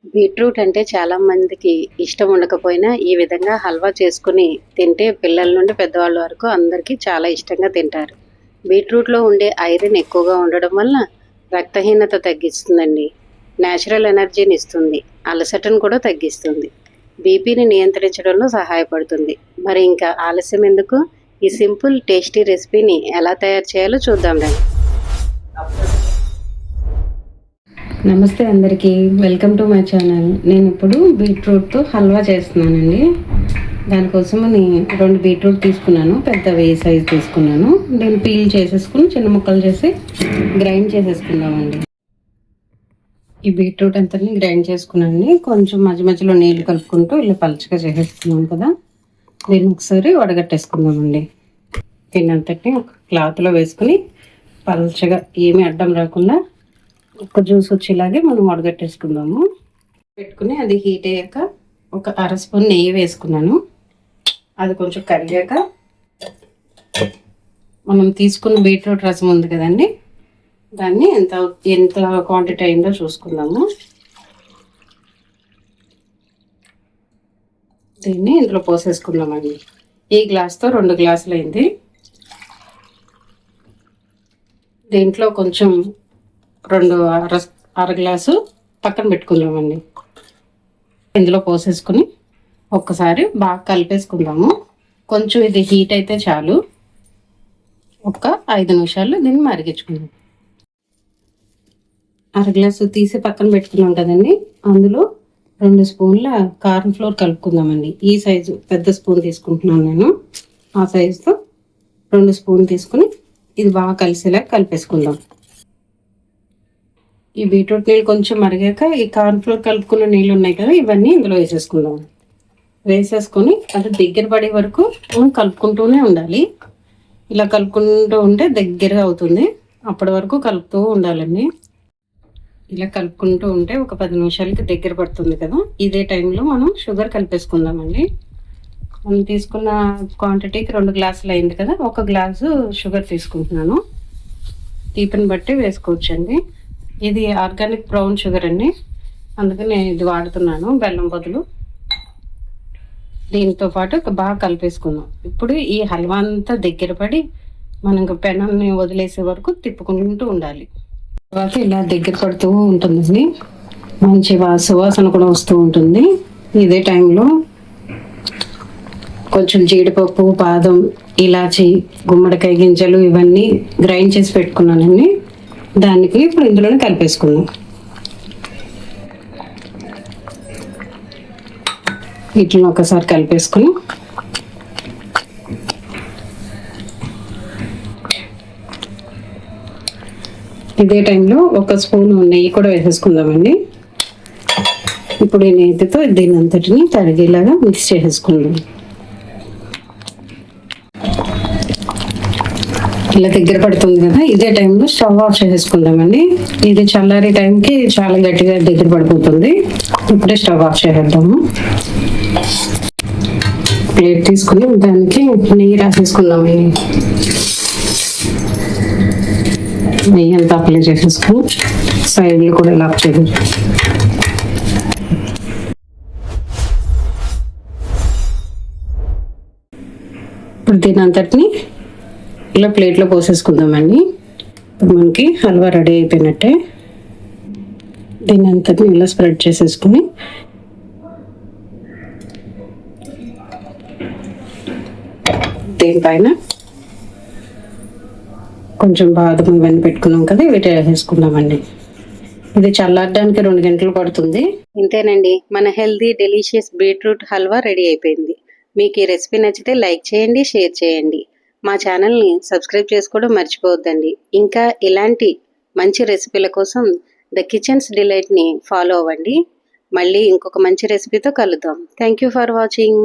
Beetroot అంటే చాలా మందికి ఇష్టం ఉండకపోయినా ఈ విధంగా హల్వా చేసుకుని తింటే పిల్లల నుండి పెద్దవాళ్ళ వరకు అందరికీ చాలా ఇష్టంగా తింటారు. బీట్రూట్లో ఉండే ఐరన్ ఎక్కువగా ఉండడం వల్ల రక్తహీనత తగ్గిస్తుందండి. నేచురల్ ఎనర్జీని ఇస్తుంది. అలసటను కూడా తగ్గిస్తుంది. బీపీని నియంత్రించడంలో సహాయపడుతుంది. మరి ఇంకా ఆలస్యం ఎందుకు? ఈ సింపుల్ టేస్టీ రెసిపీని ఎలా తయారు చేయాలో చూద్దాం రండి. నమస్తే అందరికీ, వెల్కమ్ టు మై ఛానల్. నేను ఇప్పుడు బీట్రూట్తో హల్వా చేస్తున్నానండి. దానికోసమని 2 బీట్రూట్ తీసుకున్నాను, పెద్దవి సైజు తీసుకున్నాను. నేను పీల్ చేసేసుకుని చిన్న ముక్కలు చేసి గ్రైండ్ చేసేసుకుందామండి. ఈ బీట్రూట్ అంతా గ్రైండ్ చేసుకున్నాను. కొంచెం మధ్య మధ్యలో నీళ్ళు కలుపుకుంటూ ఇలా పలుచగా చేసేసుకున్నాను కదా, దీన్ని ఒకసారి వడగట్టేసుకుందామండి. దీన్నంతటిని ఒక క్లాత్లో వేసుకుని పలుచగా ఏమీ అడ్డం రాకుండా ఒక జ్యూస్ వచ్చేలాగే మనం వడగట్టేసుకుందాము. పెట్టుకుని అది హీట్ అయ్యాక ఒక 1/2 స్పూన్ నెయ్యి వేసుకున్నాను. అది కొంచెం కరిగాక మనం తీసుకున్న బీట్రూట్ రసం ఉంది కదండి, దాన్ని ఎంత క్వాంటిటీ అయిందో చూసుకుందాము. దీన్ని ఇందులో పోసేసుకుందామండి. ఈ గ్లాస్తో 2 గ్లాసులు అయింది. దీంట్లో కొంచెం అర గ్లాసు పక్కన పెట్టుకుందామండి. ఇందులో పోసేసుకుని ఒక్కసారి బాగా కలిపేసుకుందాము. కొంచెం ఇది హీట్ అయితే చాలు. ఒక 5 నిమిషాలు దీన్ని మరిగించుకుందాం. అర గ్లాసు తీసి పక్కన పెట్టుకున్నాం కదండి, అందులో 2 స్పూన్ల కార్న్ ఫ్లోర్ కలుపుకుందామండి. ఈ సైజు పెద్ద స్పూన్ తీసుకుంటున్నాను నేను. ఆ సైజుతో 2 స్పూన్లు తీసుకుని ఇది బాగా కలిసేలా కలిపేసుకుందాం. ఈ బీట్రూట్ నీళ్ళు కొంచెం మరిగాక ఈ కార్న్ ఫ్లోర్ కలుపుకున్న నీళ్ళు ఉన్నాయి కదా, ఇవన్నీ ఇందులో వేసేసుకుందాం. వేసేసుకొని అది దగ్గర పడే వరకు కలుపుకుంటూనే ఉండాలి. ఇలా కలుపుకుంటూ ఉంటే దగ్గరగా అవుతుంది. అప్పటి వరకు కలుపుతూ ఉండాలండి. ఇలా కలుపుకుంటూ ఉంటే ఒక 10 నిమిషాలకి దగ్గర పడుతుంది కదా, ఇదే టైంలో మనం షుగర్ కలిపేసుకుందామండి. మనం తీసుకున్న క్వాంటిటీకి 2 గ్లాసులు అయింది కదా, 1 గ్లాసు షుగర్ తీసుకుంటున్నాను. తీపిని బట్టి వేసుకోవచ్చండి. ఇది ఆర్గానిక్ బ్రౌన్ షుగర్ అండి, అందుకని నేను ఇది వాడుతున్నాను బెల్లం బదులు. దీంతో పాటు బాగా కలిపేసుకుందాం. ఇప్పుడు ఈ హల్వా అంతా దగ్గర పడి మనం పెనాన్ని వదిలేసే వరకు తిప్పుకుంటూ ఉండాలి. తర్వాత ఇలా దగ్గర పడుతూ ఉంటుందండి. మంచి సువాసన కూడా వస్తూ ఉంటుంది. ఇదే టైంలో కొంచెం జీడిపప్పు, బాదం, ఇలాచి, గుమ్మడికాయ గింజలు ఇవన్నీ గ్రైండ్ చేసి పెట్టుకున్నానండి. దానికి ఇప్పుడు ఇందులోనే కలిపేసుకుందాం. వీటిని ఒకసారి కలిపేసుకుని ఇదే టైంలో 1 స్పూన్ నెయ్యి కూడా వేసేసుకుందామండి. ఇప్పుడు ఈ నెయ్యితో దీని అంతటిని తరిగేలాగా మిక్స్ చేసేసుకుందాం. ఇలా దగ్గర పడుతుంది కదా, ఇదే టైంలో స్టవ్ ఆఫ్ చేసేసుకుందామండి. ఇది చల్లారే టైంకి చాలా గట్టిగా దగ్గర పడిపోతుంది. ఇప్పుడే స్టవ్ ఆఫ్ చేసేద్దాము. ప్లేట్ తీసుకుని దానికి నెయ్యి రాసేసుకుందామండి. నెయ్యి అంతా అప్లై చేసేసుకుని సైడ్లు కూడా ఇలా చేయాలి. ఇప్పుడు దీని అంతటిని ఇలా ప్లేట్లో పోసేసుకుందామండి. ఇప్పుడు మనకి హల్వా రెడీ అయిపోయినట్టే. దీని అంతటిని ఇలా స్ప్రెడ్ చేసేసుకుని దీనిపైన కొంచెం బాదం ఇవన్నీ పెట్టుకున్నాం కదా, వీటి వేసేసుకుందామండి. ఇది చల్లారడానికి 2 గంటలు పడుతుంది. ఇంతేనండి, మన healthy delicious beetroot halwa ready అయిపోయింది. మీకు ఈ రెసిపీ నచ్చితే లైక్ చేయండి, షేర్ చేయండి. మా ఛానల్ని సబ్స్క్రైబ్ చేసుకోవడం మర్చిపోవద్దండి. ఇంకా ఇలాంటి మంచి రెసిపీల కోసం ద కిచెన్స్ డిలైట్ని ఫాలో అవ్వండి. మళ్ళీ ఇంకొక మంచి రెసిపీతో కలుద్దాం. Thank you for watching.